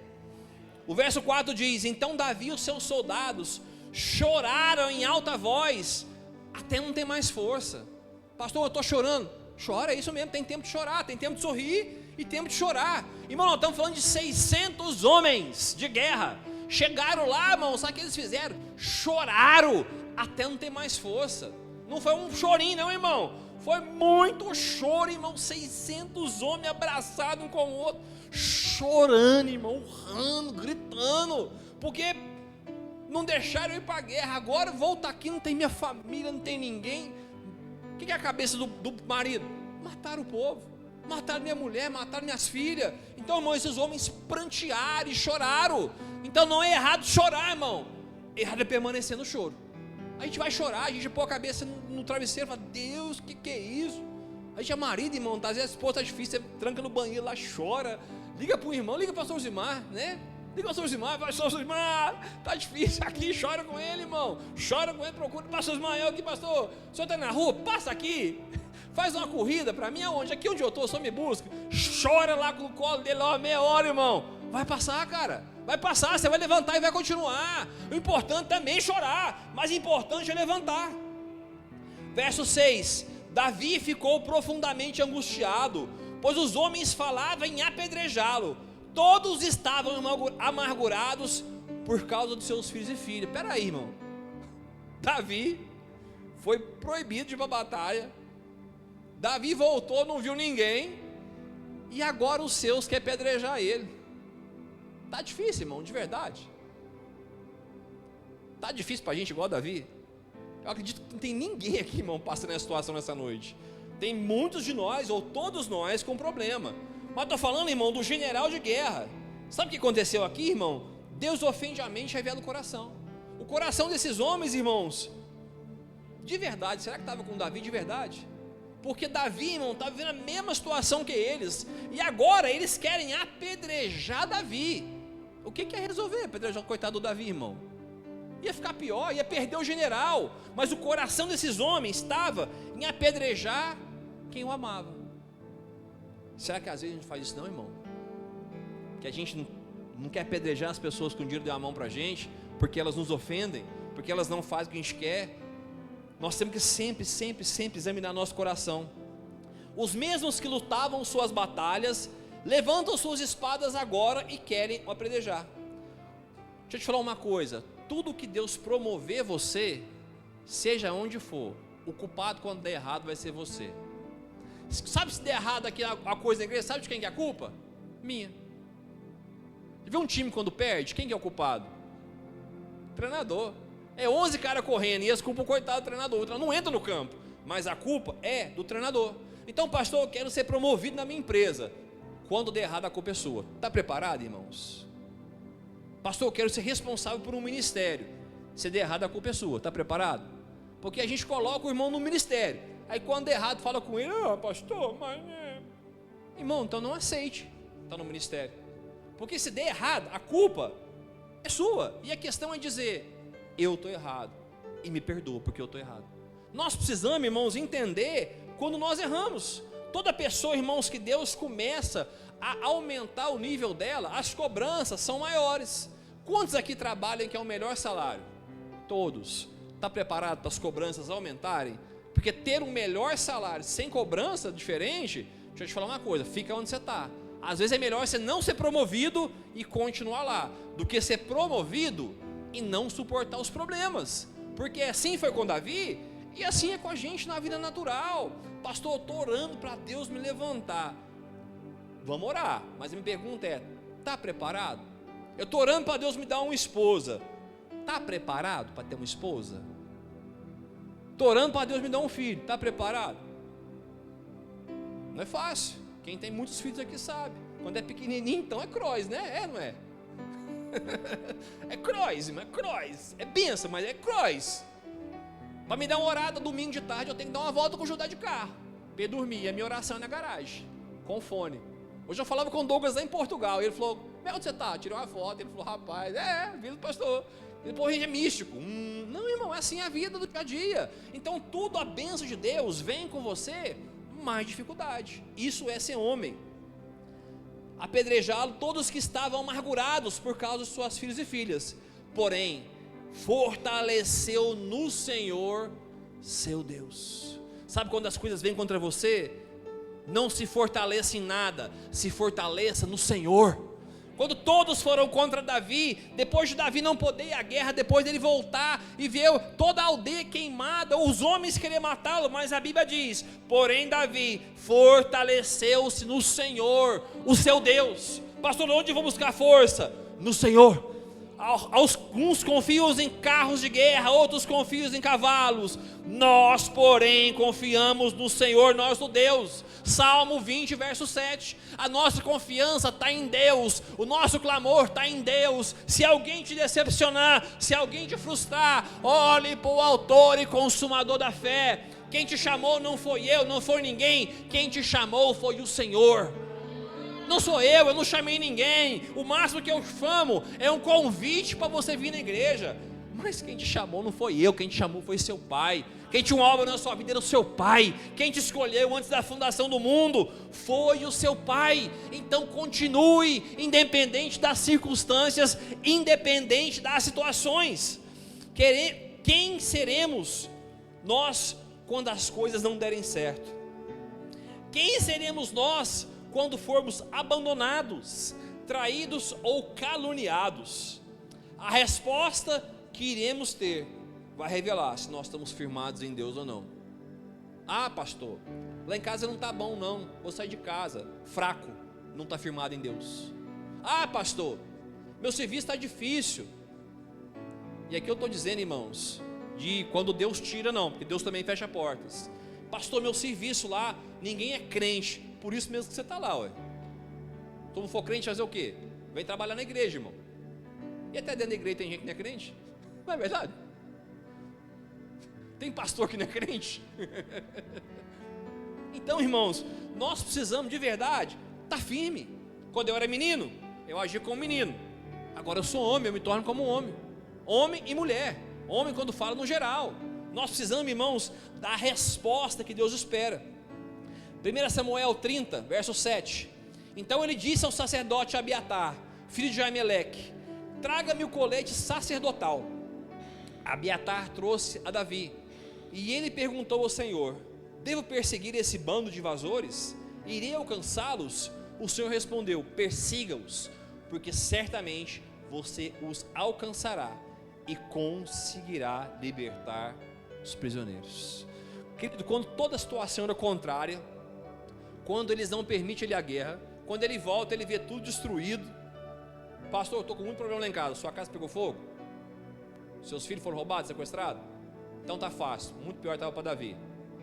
O verso 4 diz: então Davi e os seus soldados choraram em alta voz, até não ter mais força. Pastor, eu estou chorando. Chora, é isso mesmo, tem tempo de chorar, tem tempo de sorrir e tempo de chorar. Irmão, nós estamos falando de 600 homens de guerra. Chegaram lá, irmão, sabe o que eles fizeram? Choraram até não ter mais força. Não foi um chorinho não, irmão. Foi muito choro, irmão. 600 homens abraçados um com o outro, chorando, irmão, urrando, gritando, porque não deixaram eu ir para a guerra. Agora vou estar aqui, não tem minha família, não tem ninguém. O que é a cabeça do marido? Mataram o povo, mataram minha mulher, mataram minhas filhas. Então, irmão, esses homens prantearam e choraram. Então não é errado chorar, irmão. Errado é permanecer no choro. A gente vai chorar, a gente põe a cabeça no travesseiro e fala: Deus, o que é isso? A gente é marido, irmão, às vezes a esposa está difícil, você tranca no banheiro lá, chora. Liga para o irmão, liga para o São Zimar, né? Liga para o São Zimar, vai, São Zimar, tá difícil aqui, chora com ele, irmão. Chora com ele, procura, pastor Zimar, eu aqui, pastor, o senhor está na rua, passa aqui. Faz uma corrida para mim, aonde? Aqui onde eu estou, só me busca. Chora lá com o colo dele, ó, meia hora, irmão. Vai passar, cara. Vai passar, você vai levantar e vai continuar. O importante também é chorar, mas o importante é levantar. Verso 6: Davi ficou profundamente angustiado, pois os homens falavam em apedrejá-lo. Todos estavam amargurados por causa dos seus filhos e filhas. Espera aí, irmão. Davi foi proibido de ir para a batalha. Davi voltou, não viu ninguém, e agora os seus querem apedrejar ele. Está difícil, irmão, de verdade. Está difícil para a gente igual a Davi. Eu acredito que não tem ninguém aqui, irmão, passando essa situação nessa noite. Tem muitos de nós, ou todos nós, com problema. Mas estou falando, irmão, do general de guerra. Sabe o que aconteceu aqui, irmão? Deus ofende a mente e revela o coração. O coração desses homens, irmãos, de verdade, será que estava com Davi de verdade? Porque Davi, irmão, estava vivendo a mesma situação que eles. E agora eles querem apedrejar Davi. O que é resolver apedrejar o coitado do Davi, irmão? Ia ficar pior, ia perder o general. Mas o coração desses homens estava em apedrejar quem o amava. Será que às vezes a gente faz isso não, irmão? Que a gente não quer apedrejar as pessoas que um dia deu a mão para a gente, porque elas nos ofendem, porque elas não fazem o que a gente quer. Nós temos que sempre examinar nosso coração. Os mesmos que lutavam suas batalhas levantam suas espadas agora e querem o apedrejar. Deixa eu te falar uma coisa: tudo que Deus promover você, seja onde for, o culpado quando der errado vai ser você. Sabe se der errado aqui a coisa na igreja, sabe de quem que é a culpa? Minha. Você vê um time quando perde, quem que é o culpado? Treinador. É 11 caras correndo e eles culpam o coitado do treinador. O treinador não entra no campo, mas a culpa é do treinador. Então, pastor, eu quero ser promovido na minha empresa. Quando der errado, a culpa é sua. Está preparado, irmãos? Pastor, eu quero ser responsável por um ministério. Se der errado, a culpa é sua. Está preparado? Porque a gente coloca o irmão no ministério. Aí quando der errado, fala com ele: pastor, mas... Irmão, então não aceite estar no ministério. Porque se der errado, a culpa é sua. E a questão é dizer: eu estou errado. E me perdoa porque eu estou errado. Nós precisamos, irmãos, entender quando nós erramos. Toda pessoa, irmãos, que Deus começa a aumentar o nível dela, as cobranças são maiores. Quantos aqui trabalham que é o melhor salário? Todos. Está preparado para as cobranças aumentarem? Porque ter um melhor salário sem cobrança diferente, deixa eu te falar uma coisa, fica onde você está. Às vezes é melhor você não ser promovido e continuar lá, do que ser promovido e não suportar os problemas. Porque assim foi com Davi, e assim é com a gente na vida natural. Pastor, eu estou orando para Deus me levantar. Vamos orar, mas a minha pergunta é: está preparado? Eu estou orando para Deus me dar uma esposa. Está preparado para ter uma esposa? Estou orando para Deus me dar um filho. Está preparado? Não é fácil. Quem tem muitos filhos aqui sabe. Quando é pequenininho, então é cross, né? É, não é? É cross, irmão, é cross. É benção, mas é cross. Para me dar uma orada domingo de tarde, eu tenho que dar uma volta com o Judá de carro, para dormir. A minha oração é na garagem, com fone. Hoje eu falava com o Douglas lá em Portugal, e ele falou: onde você está? Tirei uma foto. Ele falou: rapaz, vida do pastor. Ele falou: é místico. Não, irmão, é assim a vida do dia a dia. Então tudo, a bênção de Deus vem com você, mais dificuldade. Isso é ser homem. Apedrejá-lo todos que estavam amargurados por causa de suas filhos e filhas, porém fortaleceu no Senhor seu Deus. Sabe quando as coisas vêm contra você? Não se fortaleça em nada, se fortaleça no Senhor. Quando todos foram contra Davi, depois de Davi não poder ir à guerra, depois dele voltar e ver toda a aldeia queimada, os homens queriam matá-lo, mas a Bíblia diz: porém Davi fortaleceu-se no Senhor, o seu Deus. Pastor, onde eu vou buscar força? No Senhor. Uns confiam em carros de guerra, outros confiam em cavalos. Nós, porém, confiamos no Senhor nosso Deus. Salmo 20, verso 7. A nossa confiança está em Deus, o nosso clamor está em Deus. Se alguém te decepcionar, se alguém te frustrar, olhe para o autor e consumador da fé. Quem te chamou não foi eu, não foi ninguém. Quem te chamou foi o Senhor. Não sou eu não chamei ninguém. O máximo que eu chamo é um convite para você vir na igreja. Mas quem te chamou não foi eu, quem te chamou foi seu pai. Quem tinha uma obra na sua vida era o seu pai. Quem te escolheu antes da fundação do mundo foi o seu pai. Então continue, independente das circunstâncias, independente das situações. Quem seremos nós quando as coisas não derem certo? Quem seremos nós quando formos abandonados, traídos ou caluniados? A resposta que iremos ter vai revelar se nós estamos firmados em Deus ou não. Pastor, lá em casa não está bom não, vou sair de casa. Fraco, não está firmado em Deus. Pastor, meu serviço está difícil. E aqui eu estou dizendo, irmãos, de quando Deus tira não, porque Deus também fecha portas. Pastor, meu serviço lá, ninguém é crente, por isso mesmo que você está lá, ué. Se não for crente, fazer o quê? Vem trabalhar na igreja, irmão. E até dentro da igreja tem gente que não é crente, não é verdade? Tem pastor que não é crente. Então, irmãos, nós precisamos de verdade estar firme. Quando eu era menino, eu agia como menino. Agora eu sou homem, eu me torno como um homem. Homem e mulher. Homem quando fala no geral. Nós precisamos, irmãos, da resposta que Deus espera. 1 Samuel 30, verso 7. Então ele disse ao sacerdote Abiatar, filho de Aimeleque: traga-me o colete sacerdotal. Abiatar trouxe a Davi, e ele perguntou ao Senhor: devo perseguir esse bando de invasores? Irei alcançá-los? O Senhor respondeu: persiga-os, porque certamente você os alcançará e conseguirá libertar os prisioneiros. Querido, quando toda a situação era contrária, quando eles não permitem ele a guerra, quando ele volta, ele vê tudo destruído. Pastor, eu estou com muito problema lá em casa, sua casa pegou fogo? Seus filhos foram roubados, sequestrados? Então tá fácil, muito pior estava para Davi.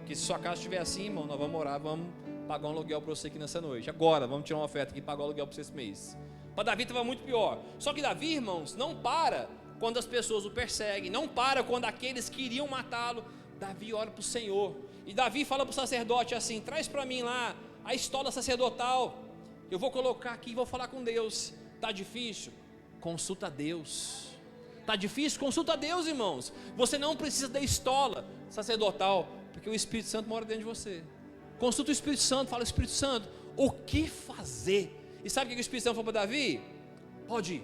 Que se sua casa estiver assim, irmão, nós vamos orar, vamos pagar um aluguel para você aqui nessa noite. Agora, vamos tirar uma oferta aqui e pagar o aluguel para você esse mês. Para Davi estava muito pior. Só que Davi, irmãos, não para quando as pessoas o perseguem, não para quando aqueles que iriam matá-lo. Davi ora para o Senhor. E Davi fala para o sacerdote assim: traz para mim lá a estola sacerdotal. Eu vou colocar aqui e vou falar com Deus. Está difícil? Consulta a Deus. Está difícil? Consulta a Deus, irmãos. Você não precisa da estola sacerdotal, porque o Espírito Santo mora dentro de você. Consulta o Espírito Santo, fala: Espírito Santo, o que fazer? E sabe o que o Espírito Santo falou para Davi? Pode ir,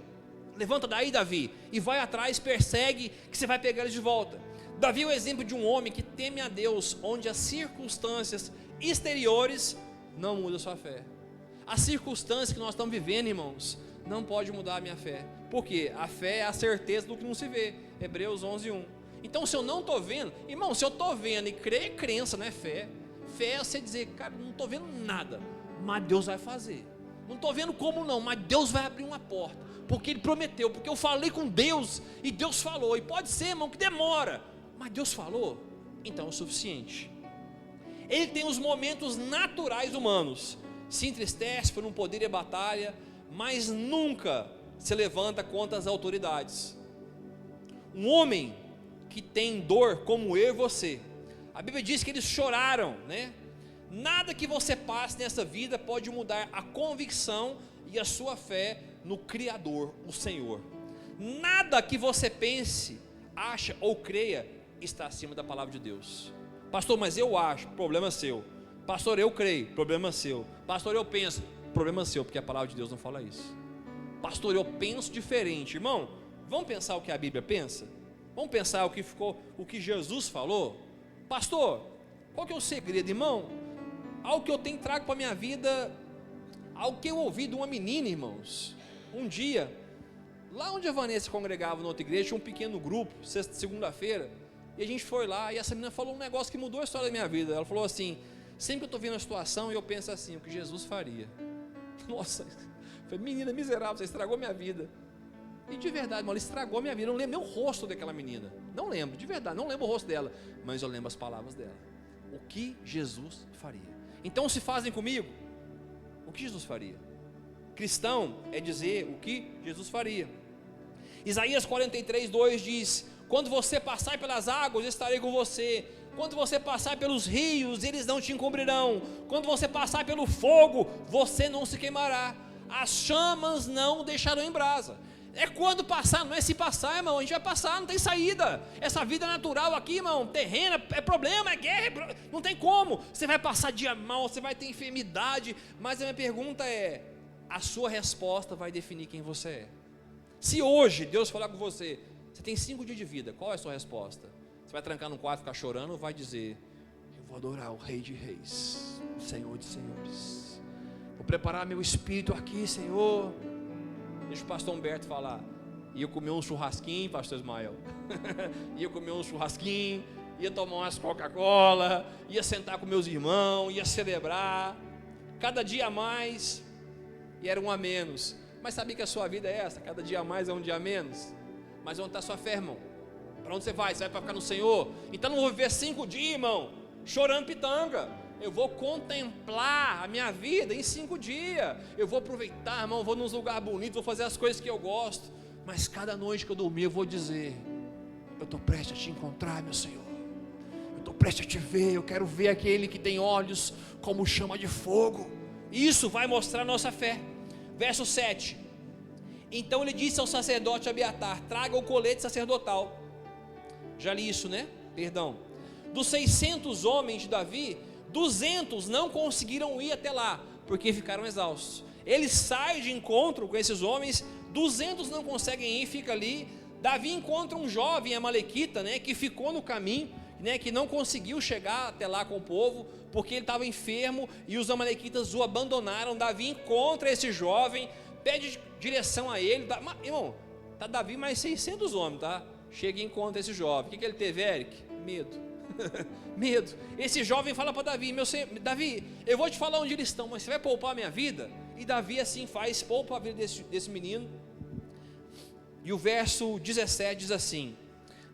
levanta daí, Davi, e vai atrás, persegue, que você vai pegar eles de volta. Davi é o exemplo de um homem que teme a Deus, onde as circunstâncias exteriores não mudam a sua fé. As circunstâncias que nós estamos vivendo, irmãos, não pode mudar a minha fé. Por quê? A fé é a certeza do que não se vê. Hebreus 11:1. Então, se eu não estou vendo, irmão, se eu estou vendo e crer é crença, não é fé. Fé é você dizer: cara, não estou vendo nada, mas Deus vai fazer. Não estou vendo como não, mas Deus vai abrir uma porta, porque Ele prometeu, porque eu falei com Deus e Deus falou. E pode ser, irmão, que demora, mas Deus falou, então é o suficiente. Ele tem os momentos naturais humanos, se entristece por um poder e batalha, mas nunca se levanta contra as autoridades. Um homem que tem dor como eu e você, a Bíblia diz que eles choraram, né? Nada que você passe nessa vida pode mudar a convicção e a sua fé no Criador, o Senhor. Nada que você pense, acha ou creia está acima da palavra de Deus. Pastor, mas eu acho, problema seu. Pastor, eu creio, problema seu. Pastor, eu penso, problema seu, porque a palavra de Deus não fala isso. Pastor, eu penso diferente. Irmão, vamos pensar o que a Bíblia pensa? Vamos pensar o que Jesus falou? Pastor, qual que é o segredo, irmão? Algo que eu tenho trago para a minha vida, algo que eu ouvi de uma menina, irmãos. Um dia, lá onde a Vanessa congregava na outra igreja, tinha um pequeno grupo, segunda-feira, e a gente foi lá, e essa menina falou um negócio que mudou a história da minha vida. Ela falou assim: sempre que eu estou vendo a situação, eu penso assim, o que Jesus faria. Nossa, foi menina miserável, você estragou minha vida. E de verdade, irmão, ela estragou minha vida. Eu não lembro nem o rosto daquela menina, não lembro, de verdade, não lembro o rosto dela, mas eu lembro as palavras dela. O que Jesus faria? Então se fazem comigo, o que Jesus faria? Cristão é dizer o que Jesus faria. Isaías 43:2 diz: quando você passar pelas águas, eu estarei com você. Quando você passar pelos rios, eles não te encobrirão. Quando você passar pelo fogo, você não se queimará. As chamas não deixarão em brasa. É quando passar, não é se passar, irmão. A gente vai passar, não tem saída. Essa vida natural aqui, irmão, terrena, é problema, é guerra, não tem como. Você vai passar dia mal, você vai ter enfermidade. Mas a minha pergunta é: a sua resposta vai definir quem você é. Se hoje Deus falar com você, você tem 5 dias de vida, qual é a sua resposta? Você vai trancar no quarto, ficar chorando, ou vai dizer: eu vou adorar o Rei de Reis, o Senhor de Senhores. Vou preparar meu espírito aqui, Senhor. Deixa o pastor Humberto falar. Ia comer um churrasquinho, pastor Ismael. Ia comer um churrasquinho, ia tomar umas Coca-Cola, ia sentar com meus irmãos, ia celebrar. Cada dia a mais, e era um a menos. Mas sabia que a sua vida é essa? Cada dia a mais é um dia a menos. Mas onde está a sua fé, irmão? Para onde você vai? Você vai para ficar no Senhor? Então não vou viver 5 dias, irmão, chorando pitanga. Eu vou contemplar a minha vida em 5 dias. Eu vou aproveitar, irmão, vou nos lugares bonitos, vou fazer as coisas que eu gosto. Mas cada noite que eu dormir, eu vou dizer: eu estou prestes a te encontrar, meu Senhor. Eu estou prestes a te ver. Eu quero ver aquele que tem olhos como chama de fogo. Isso vai mostrar a nossa fé. Verso 7. Então ele disse ao sacerdote Abiatar: traga o colete sacerdotal. Já li isso, né? Perdão. Dos 600 homens de Davi, 200 não conseguiram ir até lá, porque ficaram exaustos. Ele sai de encontro com esses homens, 200 não conseguem ir, fica ali. Davi encontra um jovem amalequita, né, que ficou no caminho, né, que não conseguiu chegar até lá com o povo, porque ele estava enfermo, e os amalequitas o abandonaram. Davi encontra esse jovem, pede direção a ele. Irmão, tá Davi mais 600 homens, tá? Chega e encontra esse jovem. O que ele teve, Eric? Medo. Medo. Esse jovem fala para Davi: Davi, eu vou te falar onde eles estão, mas você vai poupar a minha vida? E Davi assim faz, poupa a vida desse menino. E o verso 17 diz assim: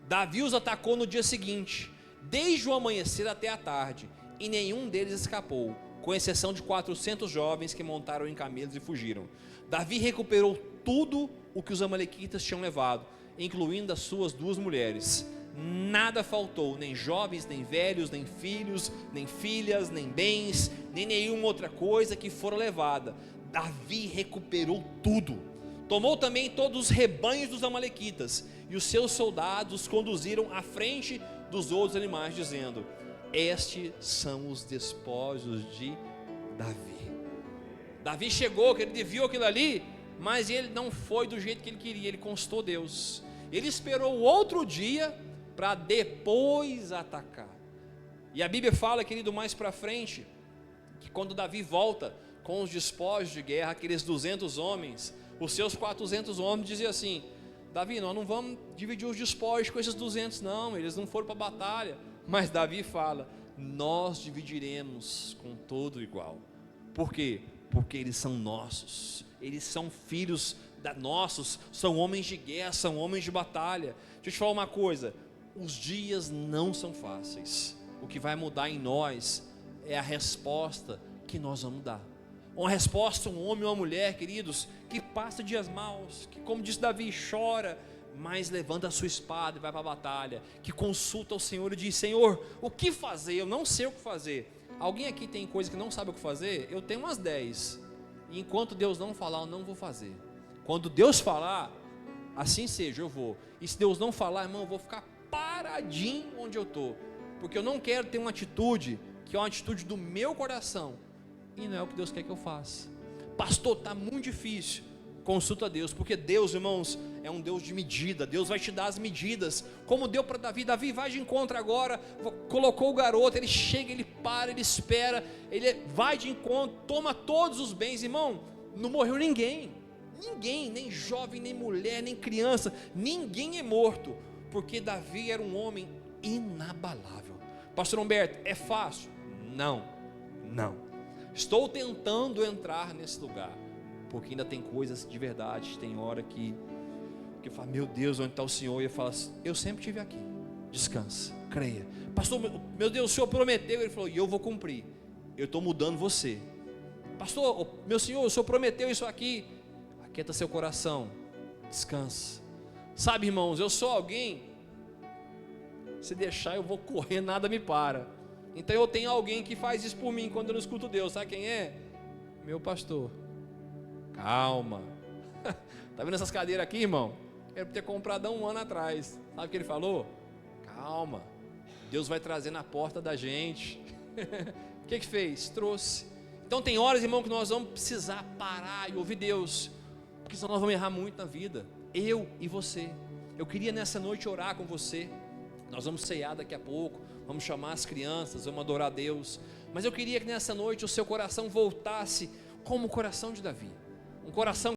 Davi os atacou no dia seguinte, desde o amanhecer até a tarde, e nenhum deles escapou, com exceção de 400 jovens que montaram em camelos e fugiram. Davi recuperou tudo o que os amalequitas tinham levado, incluindo as suas 2 mulheres. Nada faltou, nem jovens, nem velhos, nem filhos, nem filhas, nem bens, nem nenhuma outra coisa que fora levada. Davi recuperou tudo. Tomou também todos os rebanhos dos amalequitas, e os seus soldados os conduziram à frente dos outros animais, dizendo: estes são os despojos de Davi. Davi chegou, que ele viu aquilo ali, mas ele não foi do jeito que ele queria, ele consultou Deus. Ele esperou outro dia para depois atacar. E a Bíblia fala, querido, mais para frente, que quando Davi volta com os despojos de guerra, aqueles 200 homens, os seus 400 homens diziam assim: Davi, nós não vamos dividir os despojos com esses 200 não, eles não foram para a batalha. Mas Davi fala: nós dividiremos com todo igual. Por quê? Porque eles são nossos, eles são filhos nossos, são homens de guerra, são homens de batalha. Deixa eu te falar uma coisa: os dias não são fáceis. O que vai mudar em nós é a resposta que nós vamos dar. Uma resposta, um homem ou uma mulher, queridos, que passa dias maus, que, como disse Davi, chora, mas levanta a sua espada e vai para a batalha, que consulta o Senhor e diz: Senhor, o que fazer? Eu não sei o que fazer. Alguém aqui tem coisa que não sabe o que fazer? Eu tenho umas 10, e enquanto Deus não falar, eu não vou fazer. Quando Deus falar, assim seja, eu vou. E se Deus não falar, irmão, eu vou ficar paradinho onde eu estou, porque eu não quero ter uma atitude que é uma atitude do meu coração, e não é o que Deus quer que eu faça. Pastor, está muito difícil. Consulta Deus, porque Deus, irmãos, é um Deus de medida. Deus vai te dar as medidas, como deu para Davi. Davi vai de encontro agora, colocou o garoto, ele chega, ele para, ele espera, ele vai de encontro, toma todos os bens. Irmão, não morreu ninguém, nem jovem, nem mulher, nem criança, ninguém é morto, porque Davi era um homem inabalável. Pastor Humberto, é fácil? Não. Estou tentando entrar nesse lugar, porque ainda tem coisas de verdade. Tem hora que eu falo: meu Deus, onde está o Senhor? E eu falo assim: eu sempre estive aqui. Descansa, creia. Pastor, meu Deus, o Senhor prometeu. Ele falou: e eu vou cumprir. Eu estou mudando você. Pastor, meu Senhor, o Senhor prometeu isso aqui. Aquieta seu coração, descansa. Sabe, irmãos, eu sou alguém, se deixar eu vou correr, nada me para. Então eu tenho alguém que faz isso por mim quando eu não escuto Deus. Sabe quem é? Meu pastor. Calma. Tá vendo essas cadeiras aqui, irmão? Era para ter comprado há um ano atrás. Sabe o que ele falou? Calma, Deus vai trazer na porta da gente. O que fez? Trouxe. Então tem horas, irmão, que nós vamos precisar parar e ouvir Deus, porque senão nós vamos errar muito na vida, eu e você. Eu queria nessa noite orar com você. Nós vamos ceiar daqui a pouco, vamos chamar as crianças, vamos adorar a Deus, mas eu queria que nessa noite o seu coração voltasse como o coração de Davi, um coração